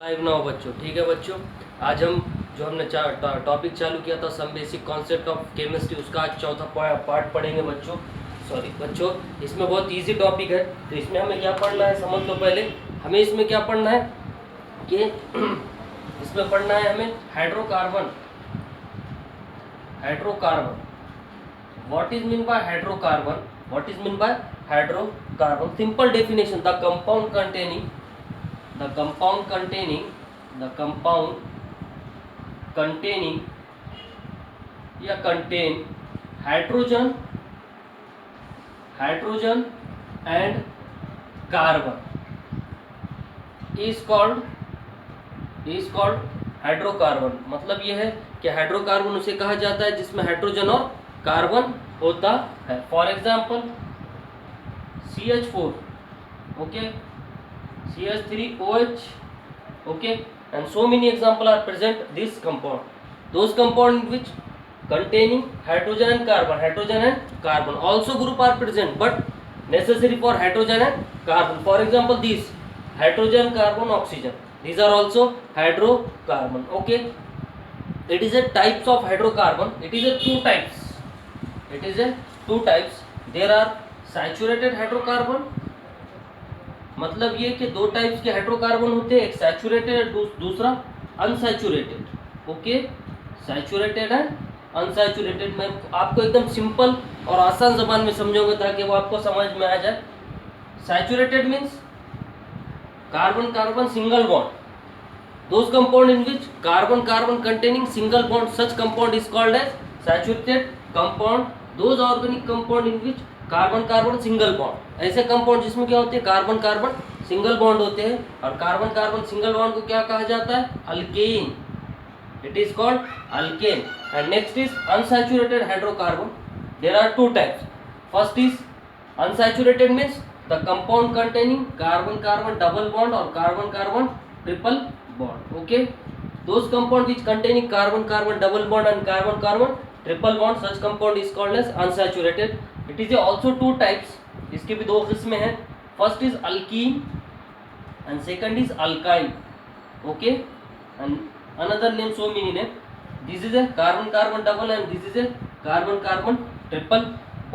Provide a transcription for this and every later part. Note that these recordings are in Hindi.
लाइव ना हो बच्चों। ठीक है बच्चों, आज हम जो हमने टॉपिक चालू किया था some basic concept of chemistry, उसका आज चौथा पार्ट पढ़ेंगे बच्चों। सॉरी बच्चों, इसमें बहुत इजी टॉपिक है। तो इसमें हमें क्या पढ़ना है समझ लो। पहले हमें इसमें क्या पढ़ना है कि इसमें पढ़ना है हमें hydrocarbon. What is mean bye hydrocarbon? What is mean bye hydrocarbon? Simple definition: the compound containing या contain hydrogen and carbon is called hydrocarbon. मतलब ये है कि हाइड्रोकार्बन उसे कहा जाता है जिसमें हाइड्रोजन और कार्बन होता है। For example CH4, okay, CH3OH, okay, and so many example are present this compound. Those compound which containing hydrogen and carbon also group are present, but necessary for hydrogen and carbon. For example, these hydrogen, carbon, oxygen, these are also hydrocarbon. Okay, it is a types of hydrocarbon. It is a two types. There are saturated hydrocarbon, मतलब ये कि दो टाइप्स के हाइड्रोकार्बन होते हैं, एक सैचुरेटेड दूसरा unsaturated. Okay, saturated and unsaturated. मैं आपको एकदम सिंपल और आसान जबान में समझाऊंगा ताकि वो आपको समझ में आ जाए। Saturated means carbon carbon single bond, those compound in which carbon carbon containing single bond, such compound is called as saturated compound. Those organic compound in which carbon carbon single bond, ऐसे कंपाउंड जिसमें क्या होते हैं कार्बन कार्बन सिंगल बॉन्ड होते हैं, और कार्बन कार्बन सिंगल बॉन्ड को क्या कहा जाता है? Alkane. It is called alkane. And next is unsaturated hydrocarbon. There are two types. First is unsaturated means the compound containing carbon carbon double bond और carbon carbon triple bond. Okay, those compound which containing carbon carbon double bond and carbon carbon triple bond, such compound is called as unsaturated. It is also two types. इसके भी दो किस्में हैं. First is alkene and second is alkyne. Okay, and another name, so many name. This is a carbon carbon double and this is a carbon carbon triple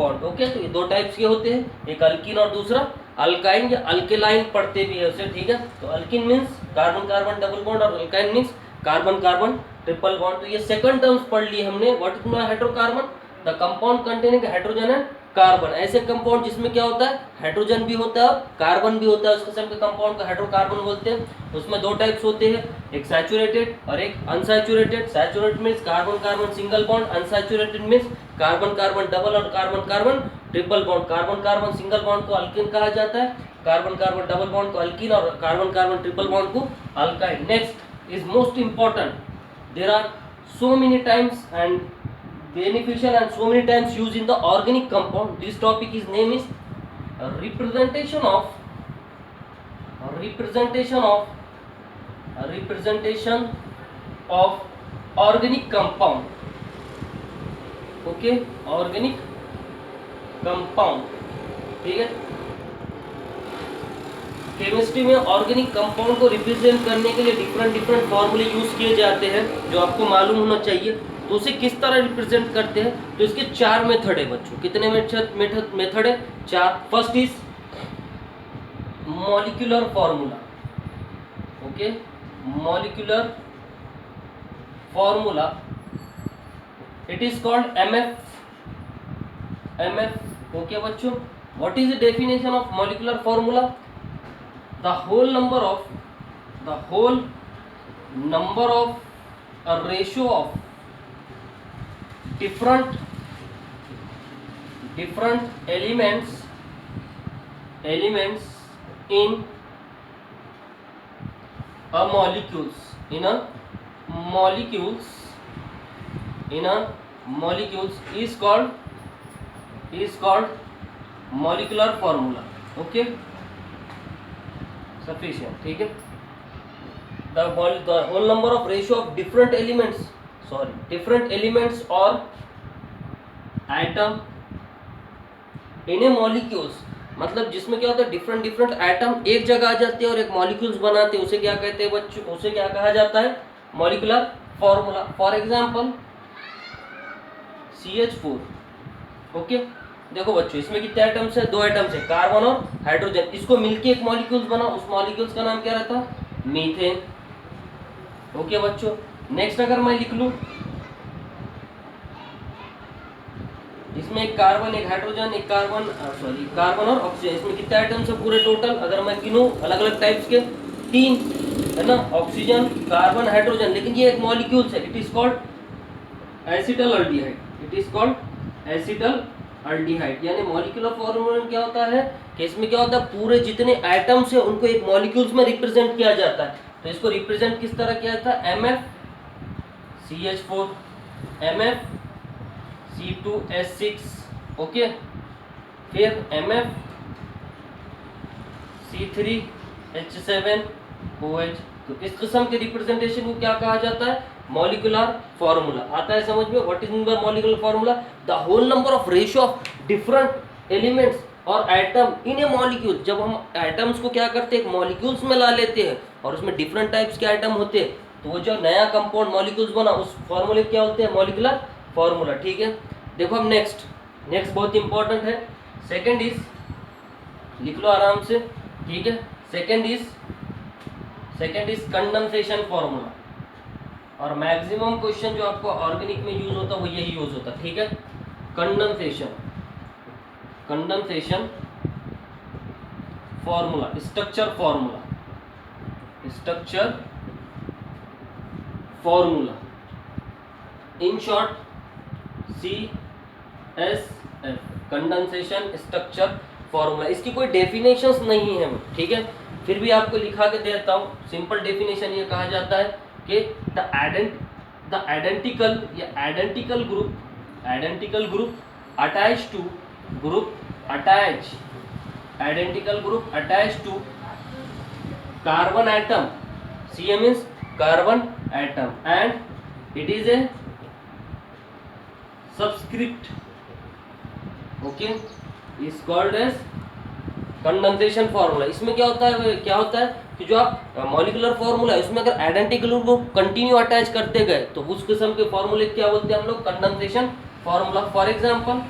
bond. Okay, तो ये दो टाइप्स के होते हैं, एक अल्कीन और दूसरा अल्काइन या अल्केलाइन पढ़ते भी है उसे। ठीक है, तो alkene means carbon carbon double bond और alkyne means carbon carbon triple bond. तो ये सेकंड टर्म्स पढ़ लिए हमने। What is hydrocarbon? The compound containing hydrogen and carbon. ऐसे कंपाउंड जिसमें क्या होता है हाइड्रोजन भी होता है और कार्बन भी होता है, उस किस्म के कंपाउंड को हाइड्रोकार्बन बोलते हैं। उसमें दो टाइप्स होते हैं, एक सैचुरेटेड और एक unsaturated. Saturated means carbon carbon single bond, unsaturated means carbon carbon double और carbon carbon triple bond. Carbon carbon single bond को अल्कीन कहा जाता है, कार्बन कार्बन डबल बॉन्ड को अल्कीन और कार्बन कार्बन ट्रिपल बॉन्ड को alkyne. Next is most important, there are so many times and beneficial and so many times used in the organic compound. This topic is name is representation of organic compound. Okay, organic compound. ठीक है, केमिस्ट्री में ऑर्गेनिक कंपाउंड को रिप्रेजेंट करने के लिए डिफरेंट फॉर्मूले यूज किए जाते हैं जो आपको मालूम होना चाहिए। तो उसे किस तरह रिप्रेजेंट करते हैं? तो इसके चार मेथड है बच्चों। कितने मेथड है? चार। First is molecular formula. Okay, molecular formula, it is called MF. Okay बच्चों, what is the definition of molecular formula? The whole number of a ratio of different elements in a molecules is called molecular formula. Okay, sufficient. ठीक है, the whole number of ratio of different elements or atom in a molecules मतलब जिसमें क्या होता है, डिफरेंट डिफरेंट एटम एक जगह आ जाते हैं और एक मॉलिक्यूल्स बनाते हैं, उसे क्या कहते हैं बच्चों, उसे क्या कहा जाता है, molecular formula. For example CH4। Okay, देखो बच्चों इसमें कितने एटम्स है, 2 एटम्स है, कार्बन और हाइड्रोजन, इसको मिलके एक मॉलिक्यूल्स बना, उस मॉलिक्यूल्स का नाम क्या रहता है, मीथेन। ओके बच्चों, नेक्स्ट अगर मैं लिख लूं, इसमें एक कार्बन, एक हाइड्रोजन, एक कार्बन, सॉरी कार्बन और ऑक्सीजन, इसमें कितने आइटम्स है पूरे टोटल, अगर मैं गिनूं अलग अलग टाइप्स के, 3 है ना, ऑक्सीजन, कार्बन, हाइड्रोजन, लेकिन ये एक मॉलिक्यूल्स है, it is called acetal aldehyde, it is called acetal aldehyde. यानी मॉलिक्यूलर फॉर्मूला क्या होता है कि इसमें क्या होता है, पूरे जितने आइटम्स है उनको एक मॉलिक्यूल्स में रिप्रेजेंट किया जाता है। तो इसको रिप्रेजेंट किस तरह किया जाता है, MF CH4, MF C2H6, okay, फिर MF C3H7OH। तो इस किस्म के रिप्रेजेंटेशन को क्या कहा जाता है, मॉलिक्यूलर फॉर्मूला। आता है समझ में, what is mean by molecular formula, the whole number of ratio of different elements और एटम इन ए मॉलिक्यूल। जब हम एटम्स को क्या करते हैं, एक मॉलिक्यूल्स में ला लेते हैं और उसमें डिफरेंट टाइप्स के एटम होते हैं, तो वो जो नया कंपाउंड मॉलिक्यूल्स बना उस फॉर्मूले क्या होते हैं, मॉलिक्यूलर फॉर्मूला। ठीक है, देखो अब नेक्स्ट बहुत इंपॉर्टेंट है, सेकंड इज, लिख लो आराम से, ठीक है, सेकंड इज कंडेंसेशन फॉर्मूला। और मैक्सिमम क्वेश्चन जो आपको ऑर्गेनिक में यूज होता है वो यही यूज होता है। ठीक है, condensation formula, structure formula, in short CSF, condensation structure formula. इसकी कोई डेफिनेशंस नहीं है, ठीक है, फिर भी आपको लिखा के देता हूँ। सिंपल डेफिनेशन ये कहा जाता है कि the identical group attach to carbon atom, Cm means carbon atom, and it is a subscript, okay, is called as condensation formula. इसमें क्या होता है कि जो आप मॉलिक्यूलर फॉर्मूला है उसमें अगर आइडेंटिकल को कंटिन्यू अटैच करते गए तो उस किस्म के फॉर्मूले क्या बोलते हैं हम लोग, कंडेंसेशन फॉर्मूला। फॉर एग्जांपल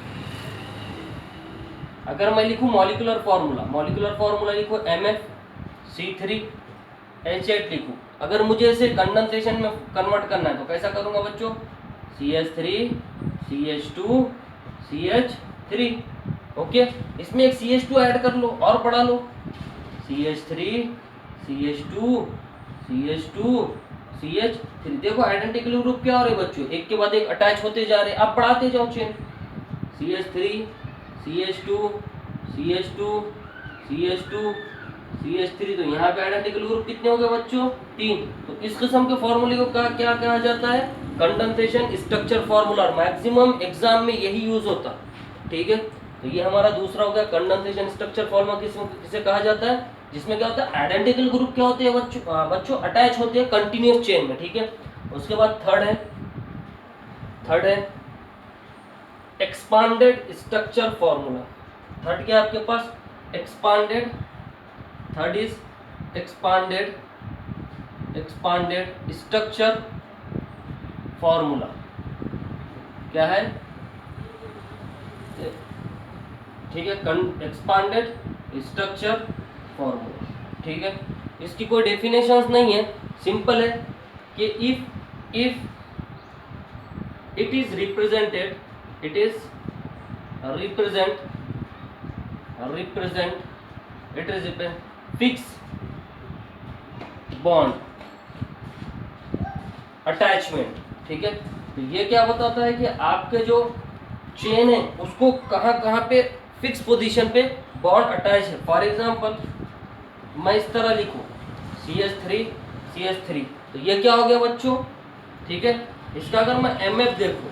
अगर मैं लिखूं मॉलिक्यूलर फॉर्मूला लिखूं MfC3H8 लिखूं, अगर मुझे इसे कंडेंसेशन में कन्वर्ट करना है तो कैसा करूंगा बच्चों, CH3CH2CH3, ओके, इसमें एक CH2 ऐड कर लो और बढ़ा लो, CH3CH2CH2CH3। देखो आइडेंटिकल ग्रुप क्या हो रहे बच्चों, एक के बाद एक अटैच होते जा रहे, अब बढ़ाते जाओ चेन, CH3CH2CH2CH3, तो यहाँ पे आइडेंटिकल ग्रुप कितने हो गए बच्चों, 3। तो इस किस्म के फॉर्मूले को क्या कहा जाता है, condensation structure formula. Maximum exam में यही यूज होता, ठीक है। तो ये हमारा दूसरा हो गया, कंडेंसेशन स्ट्रक्चर फॉर्मूला किसे कहा जाता है, जिसमें क्या होता है, आइडेंटिकल ग्रुप क्या होते हैं बच्चों अटैच होते हैं कंटिन्यूअस चेन में, ठीक है। उसके बाद थर्ड है एक्सपांडेड स्ट्रक्चर फॉर्मूला। थर्ड क्या है आपके पास, third is expanded structure formula. क्या है, ठीक है, एक्सपांडेड स्ट्रक्चर फॉर्मूला, ठीक है। इसकी कोई डेफिनेशंस नहीं है, सिंपल है कि if it is represent fix bond attachment, ठीक है। तो ये क्या बताता है कि आपके जो चेन है उसको कहाँ पे फिक्स पोजीशन पे बॉन्ड अटैच है। फॉर एग्जांपल मैं इस तरह लिखूं CH3 तो ये क्या हो गया बच्चों, ठीक है। इसका अगर मैं MF देखूं,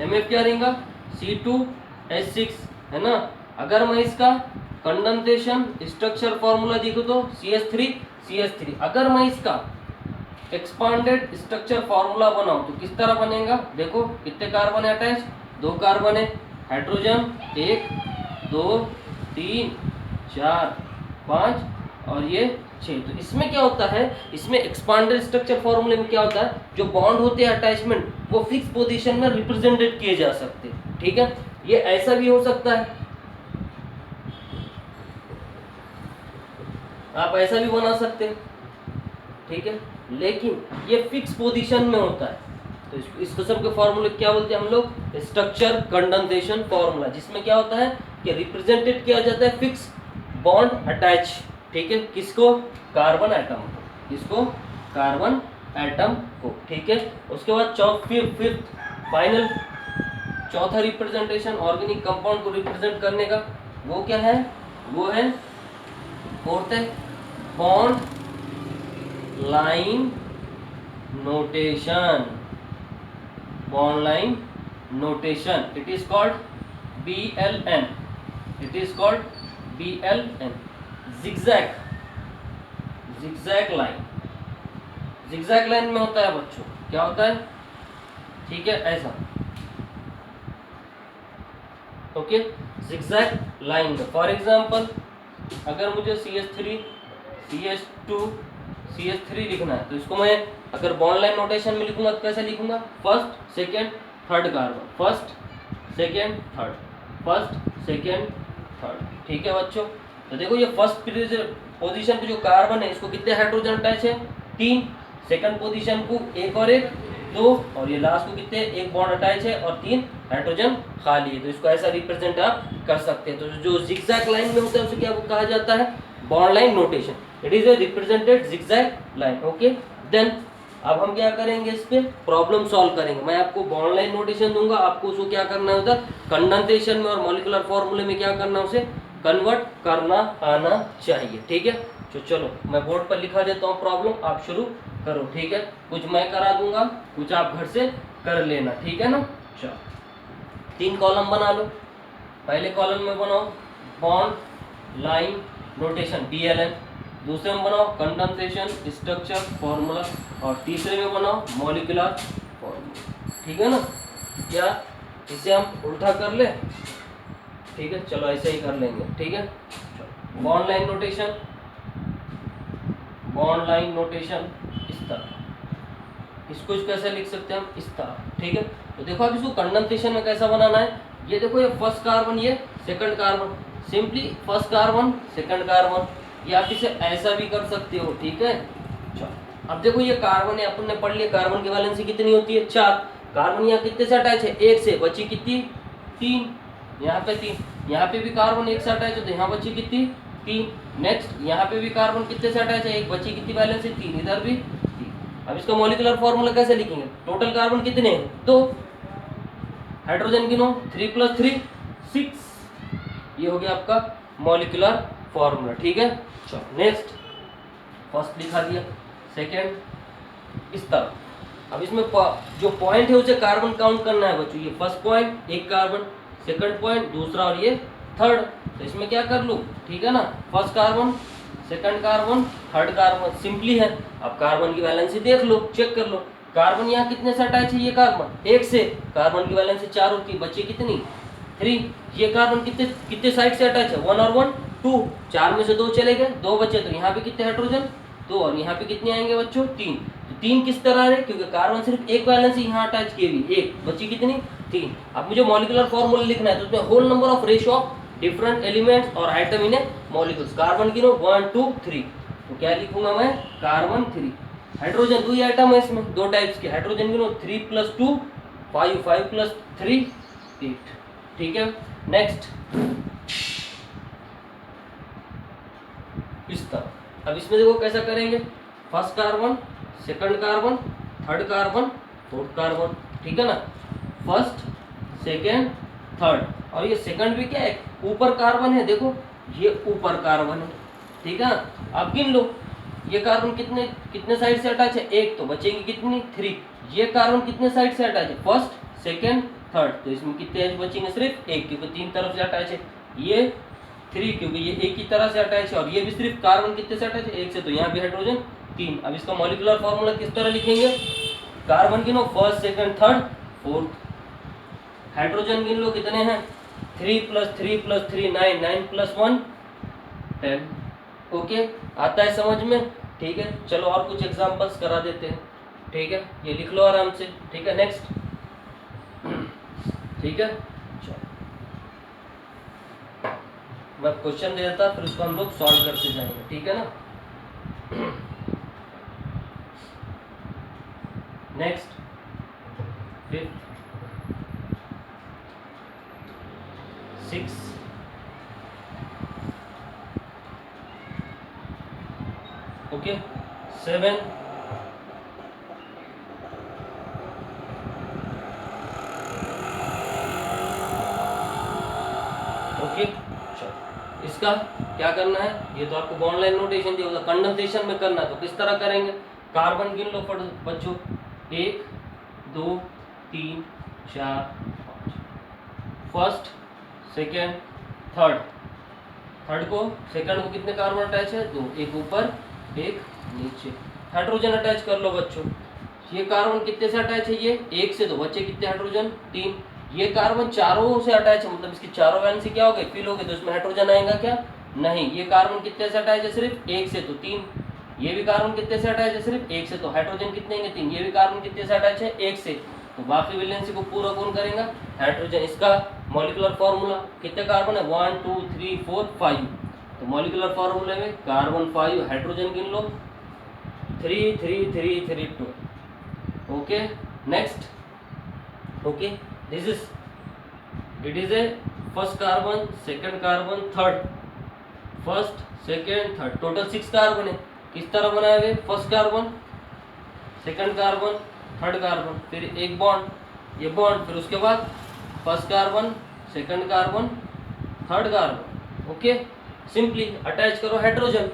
MF क्या रहेगा, C2H6 है ना। अगर मैं इसका कंडेंसेशन स्ट्रक्चर फॉर्मूला देखूं तो CH3 अगर मैं इसका एक्सपांडेड स्ट्रक्चर फॉर्मूला बनाऊं तो किस तरह बनेगा, देखो कितने कार्बन है अटैच, 2 कार्बन है, हाइड्रोजन 1 2 3 4 5 और ये 6। तो इसमें क्या होता है, इसमें एक्सपांडेड स्ट्रक्चर फॉर्मूले में क्या होता है, जो बॉन्ड होते हैं अटैचमेंट वो फिक्स पोजीशन में रिप्रेजेंटेड किए जा सकते हैं। ठीक है, ये ऐसा भी हो सकता है, आप ऐसा भी बना सकते हैं। ठीक है, लेकिन ये फिक्स पोजीशन में होता है। तो इस किस्म के फॉर्मूले क्या बोलते हैं हम लोग, स्ट्रक्चर कंडेंसेशन फॉर्मूला, जिसमें क्या होता है कि रिप्रेजेंटेड किया जाता है फिक्स बॉन्ड अटैच। ठीक है, किसको, कार्बन एटम को, किसको, कार्बन एटम को। ठीक है, उसके बाद फिफ्थ फाइनल चौथा रिप्रेजेंटेशन ऑर्गेनिक कंपाउंड को रिप्रेजेंट करने का, वो क्या है, वो है फोर्थ है bond line notation. Bond line notation, it is called BLN, it is called BLN, zigzag, zigzag line. Zigzag line में होता है बच्चों, क्या होता है, ठीक है, ऐसा, ओके, जिगजैग लाइन में। फॉर एग्जांपल अगर मुझे CH3 CH2 CH3 लिखना है, तो इसको मैं अगर बॉन्ड लाइन नोटेशन में लिखूंगा तो कैसे लिखूंगा, first second third carbon, first second third, first second third. ठीक है बच्चों, तो देखो ये फर्स्ट पोजीशन पे जो कार्बन है इसको कितने हाइड्रोजन अटैच है, 3। सेकंड पोजीशन को 1 और 1 2, और ये लास्ट को कितने, 1 बॉन्ड अटैच है और 3 हाइड्रोजन खाली है। तो इसको ऐसा रिप्रेजेंट आप कर सकते हैं। तो जो जिगजैग लाइन में होता है उसे क्या कहा जाता है, bond line notation, it is a represented zigzag line. Okay, then अब हम क्या करेंगे, इस पे प्रॉब्लम सॉल्व करेंगे। मैं आपको बॉन्ड लाइन नोटेशन दूंगा, आपको उसको क्या करना होता है, कंडेंसेशन में और मॉलिक्यूलर फॉर्मूले में क्या करना, उसे कन्वर्ट करना आना चाहिए। ठीक है, तो चलो मैं बोर्ड पर लिखा देता हूँ प्रॉब्लम, आप शुरू करो। ठीक है, कुछ मैं करा दूंगा, कुछ आप घर से कर लेना। ठीक है ना, चलो 3 कॉलम बना लो। पहले कॉलम में बनाओ बॉन्ड लाइन नोटेशन BLN, दूसरे में बनाओ कंडेंसेशन स्ट्रक्चर फॉर्मूला, और तीसरे में बनाओ मॉलिक्यूलर फॉर्मूला। ठीक है ना, क्या इसे हम उल्टा कर ले, ठीक है, चलो ऐसे ही कर लेंगे। ठीक है, bond line notation, bond line notation इस तरह, इसको कैसे लिख सकते हैं हम, इस तरह। ठीक है, तो देखो अब इसको कंडेंसेशन में कैसा बनाना है, ये देखो ये फर्स्ट कार्बन, ये second carbon, simply first carbon second carbon, या आप इसे ऐसा भी कर सकते हो। ठीक है, चलो अब देखो ये कार्बन है, अपन ने पढ़ लिया कार्बन की वैलेंसी कितनी होती है, 4। कार्बन यहाँ कितने से अटैच है, 1 से, बची कितनी, 3, यहाँ पे 3, यहाँ पे भी कार्बन 1 से अटैच है, तो यहाँ बची कितनी, 3। नेक्स्ट यहाँ पे भी कार्बन कितने से अटैच है, 1, बची कितनी वैलेंसी, 3, इधर भी 3। अब इसका मॉलिक्यूलर फॉर्मूला कैसे लिखेंगे, टोटल कार्बन कितने हैं, 2, हाइड्रोजन गिनो, 3 + 3 6, ये हो गया आपका मॉलिक्यूलर फॉर्मूला। ठीक है, चलो नेक्स्ट, फर्स्ट लिखा दिया, सेकेंड इस तरह। अब इसमें जो पॉइंट है उसे कार्बन काउंट करना है बच्चों, ये first point 1 carbon, second point दूसरा, और ये थर्ड। तो इसमें क्या कर लूँ, ठीक है ना, first carbon second carbon third carbon, simply है। अब कार्बन की वैलेंसी देख लो, चेक कर लो, कार्बन यहाँ कितने से अटैच है, ये कार्बन 1 से, कार्बन की वैलेंसी 4 होती है, बची कितनी, 3। ये कार्बन कितने कितने साइड से अटैच है, 1 और 1 2, 4 में से 2 चले गए, 2 बचे, तो यहाँ पे कितने हाइड्रोजन, 2, और यहाँ पे कितने आएंगे बच्चों, 3। तो 3 किस तरह है, क्योंकि कार्बन सिर्फ एक वैलेंसी यहाँ अटैच की हुई, 1, बची कितनी, 3। अब मुझे मॉलिक्यूलर फॉर्मूला लिखना है, तो उसमें whole number of ratio of different elements और item in a molecules, carbon गिनो 1 2 3, तो क्या लिखूंगा मैं, कार्बन 3। हाइड्रोजन 2 ही आइटम है इसमें, 2 टाइप्स के, हाइड्रोजन गिनो 3 + 2 5, 5 + 3 8। ठीक है, नेक्स्ट इस तरह। अब इसमें देखो कैसा करेंगे, first carbon second carbon third carbon fourth carbon, ठीक है ना, फर्स्ट सेकंड थर्ड, और ये सेकंड भी क्या है, ऊपर कार्बन है, देखो ये ऊपर कार्बन है। ठीक है, अब गिन लो, ये कार्बन कितने कितने साइड से अटैच है, 1, तो बचेंगे कितनी, 3। ये कार्बन कितने साइड से अटैच है, फर्स्ट सेकंड थर्ड, तो इसमें कितने एच बचेंगे, सिर्फ 1, क्योंकि 3 तरफ से अटैच है। ये 3, क्योंकि ये एक ही तरह से अटैच है, और ये भी सिर्फ कार्बन कितने से अटैच है, 1 से, तो यहाँ भी हाइड्रोजन 3। अब इसका मॉलिक्यूलर फॉर्मूला किस तरह लिखेंगे, कार्बन गिनो first second third fourth, hydrogen गिन लो कितने हैं, 3 + 3 + 3 9, 9 + 1 10। ओके, आता है समझ में? ठीक है, चलो और कुछ एग्जांपल्स करा देते हैं। ठीक है, ये लिख लो आराम से। ठीक है, नेक्स्ट। ठीक है, चलो मैं क्वेश्चन दे देता, फिर उसको हम लोग सॉल्व करते जाएंगे। ठीक है ना? Next, fifth, 6, okay, 7, okay. चलो, इसका क्या करना है? ये तो आपको ऑनलाइन नोटेशन दिया होगा, कंडेंसेशन में करना है तो किस तरह करेंगे? कार्बन गिन लो बच्चों, 1 2 3 4 5। First, second, third. थर्ड को, सेकंड को कितने कार्बन अटैच है? 2, एक ऊपर एक नीचे। हाइड्रोजन अटैच कर लो बच्चों। ये कार्बन कितने से अटैच है? ये 1 से, तो बच्चे कितने हाइड्रोजन? 3। ये कार्बन चारों से अटैच है, मतलब इसकी चारों वैलेंसी क्या हो गई? फिल हो गई, तो इसमें हाइड्रोजन आएगा क्या? नहीं। ये कार्बन कितने से अटैच है? सिर्फ 1 से, तो 3। ये भी कार्बन कितने से अटैच है? सिर्फ 1 से, तो हाइड्रोजन कितने हैं? 3। ये भी कार्बन कितने से अटैच है? 1 से, तो बाकी वैलेंसी को पूरा कौन करेगा? हाइड्रोजन। इसका मॉलिक्यूलर फॉर्मूला, कितने कार्बन है? 1 2 3 4 5। तो मॉलिक्यूलर फॉर्मूले में कार्बन 5, हाइड्रोजन गिन लो 3 3 3 3 2। Okay, next. Okay, this is, it is A first carbon, second carbon, third, first second third, total 6 carbon है। किस तरह बनाए हुए? First carbon, second carbon, third carbon, फिर एक बॉन्ड, ये बॉन्ड, फिर उसके बाद first carbon, second carbon, third carbon. Okay, simply attach करो हाइड्रोजन।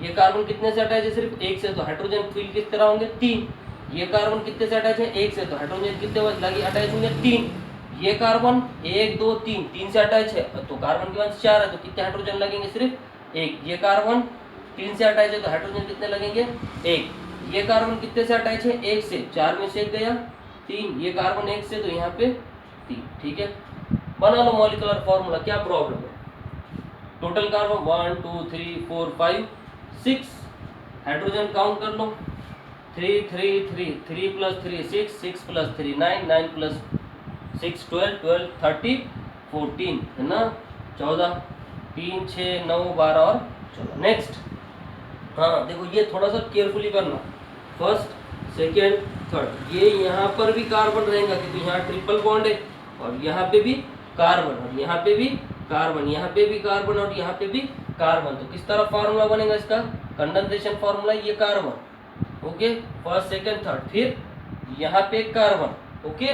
ये कार्बन कितने से अटैच है? सिर्फ 1 से, तो हाइड्रोजन फिल किस तरह होंगे? 3। ये कार्बन कितने से अटैच है? 1 से, तो हाइड्रोजन कितने लगे अटैच होंगे? 3। ये कार्बन 1 2 3, 3 से अटैच है, तो कार्बन की वैलेंसी 4 है, तो कितने हाइड्रोजन लगेंगे? सिर्फ 1। ये कार्बन 3 से अटैच है, तो हाइड्रोजन कितने लगेंगे? 1। ये कार्बन कितने से अटैच है? 1 से, 4 में से 1 गया 3। ये कार्बन 1 से, तो यहाँ पे 3। ठीक है, बना लो मॉलिक्यूलर फॉर्मूला, क्या प्रॉब्लम है? Total carbon 1 2 3 4 5 6। हाइड्रोजन काउंट कर लो, 3 3 3, 3 + 3 6, 6 + 3 9, 9 + 6 12, 12 30 14, है ना? 14, 3 6 9 12 और 14। नेक्स्ट, हाँ देखो, ये थोड़ा सा केयरफुली करना। फर्स्ट, सेकेंड, थर्ड, ये यहाँ पर भी कार्बन रहेगा, क्योंकि यहाँ ट्रिपल बॉन्ड है, और यहाँ पे भी कार्बन, और यहाँ पे भी कार्बन, यहाँ पे भी कार्बन, और यहाँ पे भी कार्बन। तो किस तरह फार्मूला बनेगा इसका? कंडेंसेशन फार्मूला, ये carbon, okay, first second third, फिर यहाँ पे कार्बन, ओके,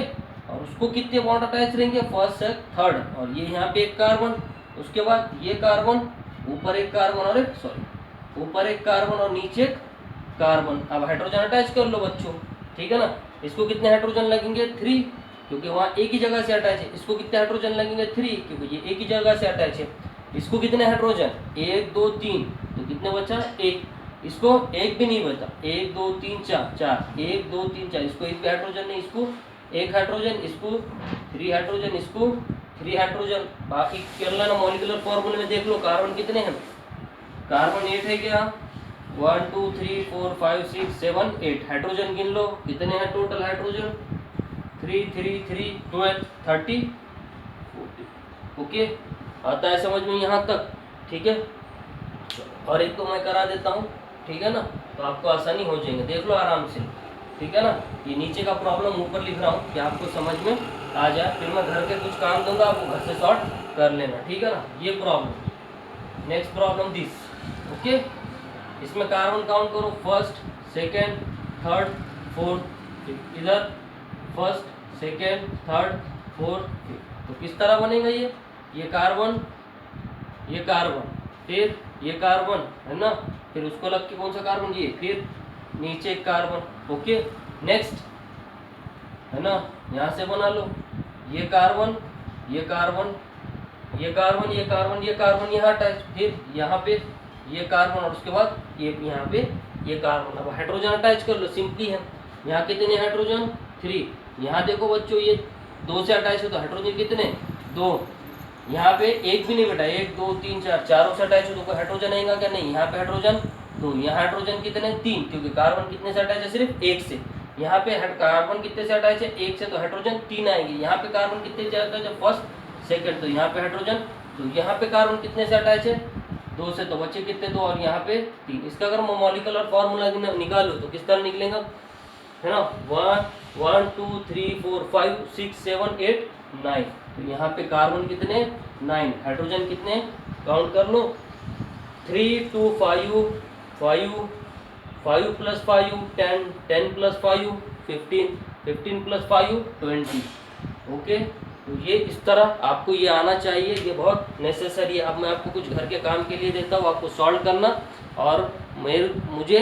और उसको कितने बॉन्ड अटैच रहेंगे? फर्स्ट से थर्ड, और ये यहाँ पे एक कार्बन, उसके बाद ये कार्बन, ऊपर एक कार्बन और एक, सॉरी, ऊपर एक कार्बन और नीचे एक कार्बन। अब हाइड्रोजन अटैच कर लो बच्चों, ठीक है ना? इसको कितने हाइड्रोजन लगेंगे? 3, क्योंकि वहाँ एक ही जगह से अटैच है। इसको कितने हाइड्रोजन लगेंगे? 3, क्योंकि ये एक ही जगह से अटैच है। इसको कितने हाइड्रोजन? 1 2 3, तो कितने बचा? 1। इसको एक भी नहीं बचा, 1 2 3 4, 4, 1 2 3 4, इसको एक भी हाइड्रोजन नहीं, इसको एक हाइड्रोजन, इसको 3 हाइड्रोजन, इसको 3 हाइड्रोजन। बाकी कर लेना मॉलिक्यूलर फॉर्मूले में, देख लो कार्बन कितने हैं? कार्बन 8 है क्या? 1 2 3 4 5 6 7 8। हाइड्रोजन गिन लो, कितने हैं टोटल हाइड्रोजन? 3 3 3 12 30 40। ओके, आता है समझ में यहाँ तक? ठीक है, और एक तो मैं करा देता हूँ, ठीक है ना? तो आपको आसानी हो जाएगी, देख लो आराम से, ठीक है ना? ये नीचे का प्रॉब्लम ऊपर लिख रहा हूँ कि आपको समझ में आ जाए, फिर मैं घर के कुछ काम दूंगा, आपको घर से सॉल्व कर लेना, ठीक है ना? ये problem. Next problem this, okay, इसमें कार्बन काउंट करो, first second third fourth fifth. इधर first second third fourth fifth. तो किस तरह बनेगा ये कार्बन, ये कार्बन, फिर ये कार्बन, है ना? फिर उसको लग के कौन सा कार्बन? ये, फिर नीचे एक कार्बन, ओके। नेक्स्ट, है ना? यहाँ से बना लो, ये कार्बन, ये कार्बन, ये कार्बन, ये कार्बन, ये कार्बन, यहाँ अटैच, फिर यहाँ पे ये कार्बन, और उसके बाद ये यहाँ पे ये कार्बन। अब हाइड्रोजन अटैच कर लो, सिंपली है। यहाँ कितने हाइड्रोजन? 3। यहाँ देखो बच्चों, ये 2 से अटैच है, तो हाइड्रोजन कितने? 2। यहाँ पे एक भी नहीं बेटा, 1 2 3 4 चारों से अटैच हो तो कोई हाइड्रोजन आएगा क्या? नहीं। यहाँ पे हाइड्रोजन 2, यहाँ हाइड्रोजन कितने? 3, क्योंकि कार्बन कितने से अटैच है? सिर्फ 1 से। यहाँ पे कार्बन कितने से अटैच है? 1 से, तो हाइड्रोजन 3 आएंगे। यहाँ पे कार्बन कितने से अटैच है? फर्स्ट सेकंड, तो यहाँ पे हाइड्रोजन, तो यहाँ पे कार्बन कितने से अटैच है? 2 से, तो बचे कितने? 2, और यहाँ पे 3। इसका अगर मॉलिक्यूलर फार्मूला निकालो तो किस तरह निकलेगा, है ना? 1 2 3 4 5 6 7 8 9, तो यहाँ पे कार्बन कितने? 9, हाइड्रोजन कितने? काउंट कर लो, 3 2 5 5 5 प्लस 5 10 10 प्लस 5 15 15 प्लस 5 20। ओके, तो ये इस तरह आपको ये आना चाहिए, ये बहुत नेसेसरी है। अब मैं आपको कुछ घर के काम के लिए देता हूँ, आपको सॉल्व करना और मुझे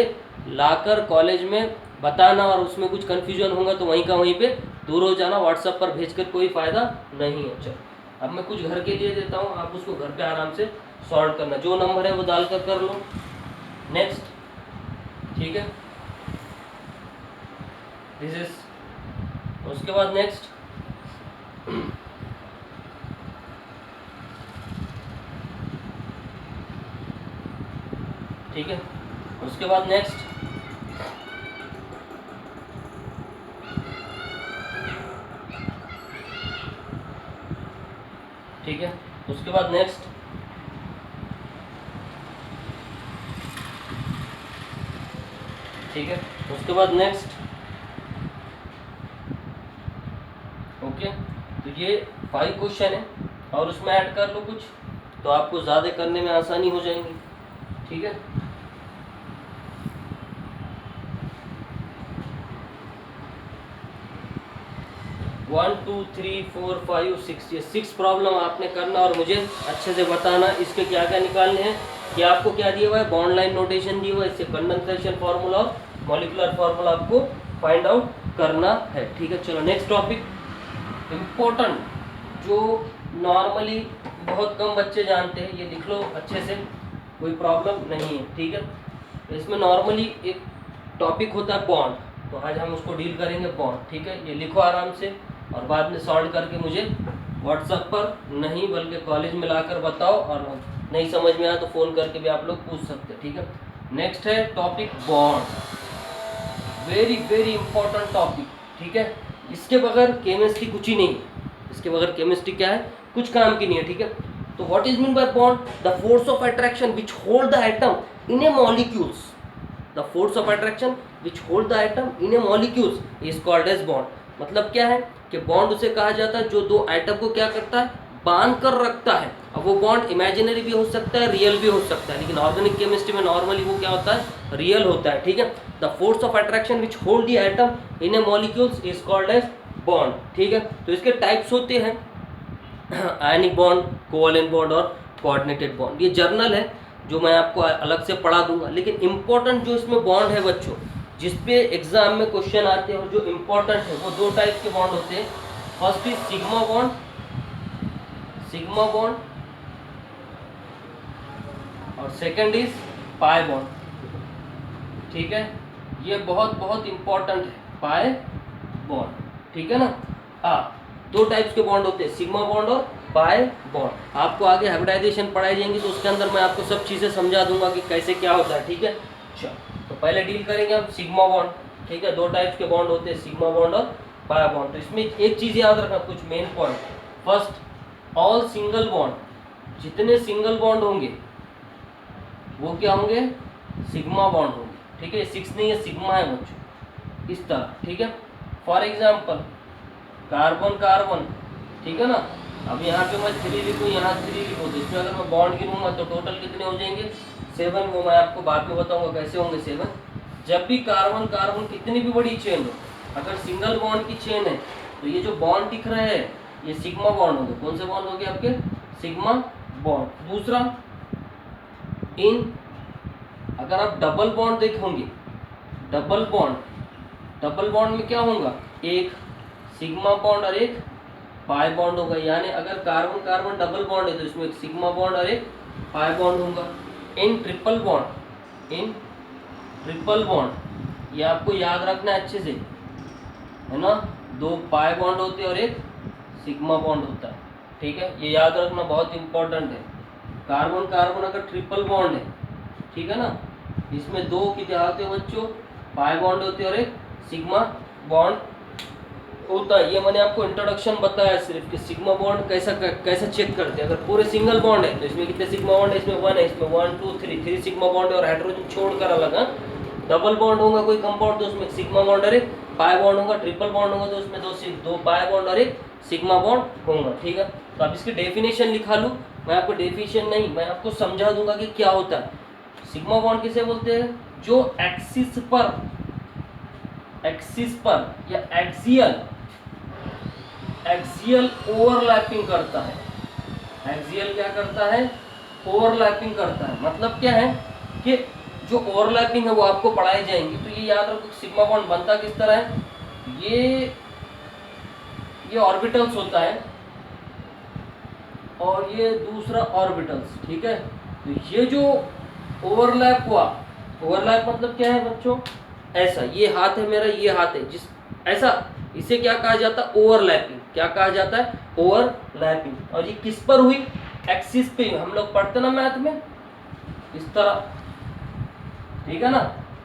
लाकर कॉलेज में बताना, और उसमें कुछ कन्फ्यूजन होगा तो वहीं का वहीं पे दूर हो जाना, व्हाट्सएप पर भेजकर कोई फ़ायदा नहीं है। चलो, अब मैं कुछ घर के लिए देता हूँ, आप उसको घर पे आराम से सॉल्व करना, जो नंबर है वो डाल कर लो। नेक्स्ट, ठीक है, दिस इज, उसके बाद नेक्स्ट, ठीक है, उसके बाद नेक्स्ट, ठीक है, उसके बाद नेक्स्ट, ठीक है, उसके बाद नेक्स्ट। ओके, तो ये 5 क्वेश्चन है और उसमें ऐड कर लो कुछ, तो आपको ज़्यादा करने में आसानी हो जाएगी। ठीक है, one two three four five six, ये 6 प्रॉब्लम आपने करना और मुझे अच्छे से बताना इसके क्या क्या निकालने हैं। कि आपको क्या दिया हुआ है? बॉन्ड लाइन नोटेशन दिया हुआ है, इससे कंडेंसेशन फार्मूला और मॉलिक्यूलर फार्मूला आपको फाइंड आउट करना है। ठीक है, चलो नेक्स्ट टॉपिक, इम्पोर्टेंट, जो नॉर्मली बहुत कम बच्चे जानते हैं, ये लिख लो अच्छे से, कोई प्रॉब्लम नहीं है। ठीक है, इसमें नॉर्मली एक टॉपिक होता है बॉन्ड, तो आज हम उसको डील करेंगे बॉन्ड। ठीक है, ये लिखो आराम से और बाद में सॉल्व करके मुझे व्हाट्सएप पर नहीं बल्कि कॉलेज में लाकर बताओ, और नहीं समझ में आया तो फ़ोन करके भी आप लोग पूछ सकते हैं। ठीक है, नेक्स्ट है topic bond, very very important topic. ठीक है, इसके बगैर केमिस्ट्री कुछ ही नहीं है, इसके बगैर केमिस्ट्री क्या है? कुछ काम की नहीं है। ठीक है, तो what is mean by bond? The force of attraction which hold the atom in a molecules, the force of attraction which hold the atom in a molecules is called as bond. मतलब क्या है कि बॉन्ड उसे कहा जाता है जो दो एटम को क्या करता है? बांध कर रखता है। अब वो बॉन्ड इमेजिनरी भी हो सकता है, रियल भी हो सकता है, लेकिन ऑर्गेनिक केमिस्ट्री में नॉर्मली वो क्या होता है? रियल होता है। ठीक है, the force of attraction which hold the atom in a molecules is called as bond. ठीक है, तो इसके टाइप्स होते हैं आयनिक बॉन्ड, कोवैलेंट बॉन्ड और कोऑर्डिनेटेड बॉन्ड। ये जर्नल है जो मैं आपको अलग से पढ़ा दूंगा, लेकिन इंपॉर्टेंट जो इसमें बॉन्ड है बच्चों, जिसपे एग्जाम में क्वेश्चन आते हैं और जो इंपॉर्टेंट है, वो 2 टाइप के बॉन्ड होते हैं। First is sigma bond, sigma bond, और सेकंड इज पाई बॉन्ड। ठीक है, ये बहुत बहुत इंपॉर्टेंट है, पाई बॉन्ड। ठीक है ना, 2 टाइप्स के बॉन्ड होते हैं, सिग्मा बॉन्ड और पाई बॉन्ड। आपको आगे हाइब्रिडाइजेशन पढ़ाई जाएंगी तो उसके अंदर मैं आपको सब चीज़ें समझा दूंगा कि कैसे क्या होता है। ठीक है, चलो, तो पहले डील करेंगे हम सिग्मा बॉन्ड। ठीक है, 2 टाइप्स के बॉन्ड होते हैं, सिग्मा बॉन्ड और पाई बॉन्ड। तो इसमें एक चीज़ याद रखना, कुछ main point. First, all single bond, जितने सिंगल बॉन्ड होंगे वो क्या होंगे? सिग्मा बॉन्ड होंगे। ठीक है, 6 नहीं है, सिग्मा है बच्चों, इस तरह। ठीक है, फॉर एग्जाम्पल कार्बन कार्बन, ठीक है ना, अब यहाँ पे मैं 3 लिखूँ, यहाँ 3 लिखूँ, तो इसमें अगर मैं बॉन्ड गिनूंगा तो टोटल कितने हो जाएंगे? 7। वो मैं आपको बाद में बताऊंगा कैसे होंगे 7। जब भी कार्बन कार्बन कितनी भी बड़ी चेन हो, अगर सिंगल बॉन्ड की चेन है तो ये जो बॉन्ड दिख रहे हैं ये सिग्मा बॉन्ड होंगे। कौन से बॉन्ड होंगे आपके? Sigma bond. दूसरा, इन अगर आप डबल बॉन्ड देखोगे, डबल बॉन्ड में क्या होगा? एक सिग्मा बॉन्ड और एक पाई बॉन्ड होगा। यानी अगर कार्बन कार्बन डबल बॉन्ड है तो इसमें एक सिग्मा बॉन्ड और एक पाई बॉन्ड होगा। इन ट्रिपल बॉन्ड, ये आपको याद रखना है अच्छे से, है ना, 2 पाई बॉन्ड होते हैं और एक सिग्मा बॉन्ड होता है। ठीक है, ये याद रखना बहुत इंपॉर्टेंट है। कार्बन कार्बन अगर ट्रिपल बॉन्ड है, ठीक है ना, इसमें दो क्या होते हैं बच्चों, पाई बॉन्ड होते हैं और एक सिग्मा बॉन्ड होता है। ये मैंने आपको इंट्रोडक्शन बताया सिर्फ कि सिग्मा बॉन्ड कैसा चेक करते हैं। अगर पूरे सिंगल बॉन्ड है तो इसमें कितने सिग्मा बॉन्ड है, इसमें 1 है, इसमें 1 2 3 सिग्मा बॉन्ड है और हाइड्रोजन छोड़कर अलग है। डबल बॉन्ड होगा कोई कंपाउंड तो उसमें सिग्मा बॉन्ड और एक पाई बॉन्ड होगा। ट्रिपल बॉन्ड होगा तो उसमें दो पाई बॉन्ड और एक सिग्मा बॉन्ड होगा। ठीक है, तो अब इसकी डेफिनेशन लिखा लूँ मैं, आपको डेफिनेशन नहीं, मैं आपको समझा दूंगा कि क्या होता है। सिग्मा बॉन्ड किसे बोलते हैं, जो एक्सिस पर या एक्सियल ओवरलैपिंग करता है। एक्सियल क्या करता है, ओवरलैपिंग करता है। मतलब क्या है कि जो ओवरलैपिंग है वो आपको पढ़ाई जाएंगी। तो ये याद रखो सिग्मा बॉन्ड बनता किस तरह है, ये ऑर्बिटल्स होता है और ये दूसरा ऑर्बिटल्स। ठीक है, तो ये जो ओवरलैप हुआ, ओवरलैप मतलब क्या है बच्चों, ऐसा ये हाथ है मेरा, ये हाथ है, जिस ऐसा, इसे क्या कहा जाता है, ओवरलैपिंग। क्या कहा जाता है, ओवरलैपिंग। और ये किस पर हुई, एक्सिस पे। हम लोग पढ़ते ना मैथ में इस तरह, ठीक है ना,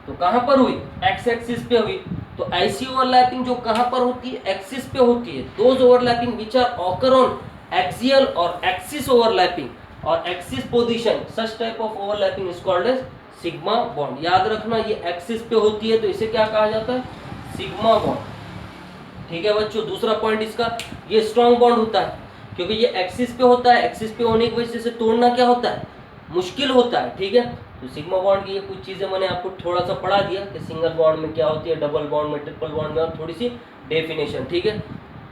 तो कहां पर हुई, एक्स एक्सिस पे हुई। तो ऐसी ओवरलैपिंग जो कहां पर होती है, एक्सिस पे होती है। Those overlapping which are occur on axial और एक्सिस ओवरलैपिंग और axis position, such type of overlapping is called as sigma bond. याद रखना ये एक्सिस पे होती है तो इसे क्या कहा जाता है, सिग्मा बॉन्ड। ठीक है बच्चों, दूसरा पॉइंट इसका, ये स्ट्रॉन्ग बॉन्ड होता है क्योंकि ये एक्सिस पे होता है। एक्सिस पे होने की वजह से तोड़ना क्या होता है, मुश्किल होता है। ठीक है, तो सिग्मा बॉन्ड की ये कुछ चीज़ें मैंने आपको थोड़ा सा पढ़ा दिया कि सिंगल बॉन्ड में क्या होती है, डबल बॉन्ड में, ट्रिपल बॉन्ड में, और थोड़ी सी डेफिनेशन। ठीक है,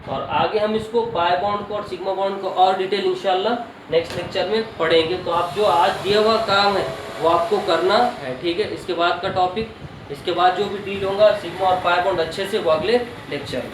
और आगे हम इसको पाई बॉन्ड को और सिग्मा बॉन्ड को और डिटेल इंशाल्लाह नेक्स्ट लेक्चर में पढ़ेंगे। तो आप जो आज दिया हुआ काम है वो आपको करना है। ठीक है, इसके बाद का टॉपिक, इसके बाद जो भी डील होगा सिग्मा और पाई बॉन्ड अच्छे से वो अगले लेक्चर में।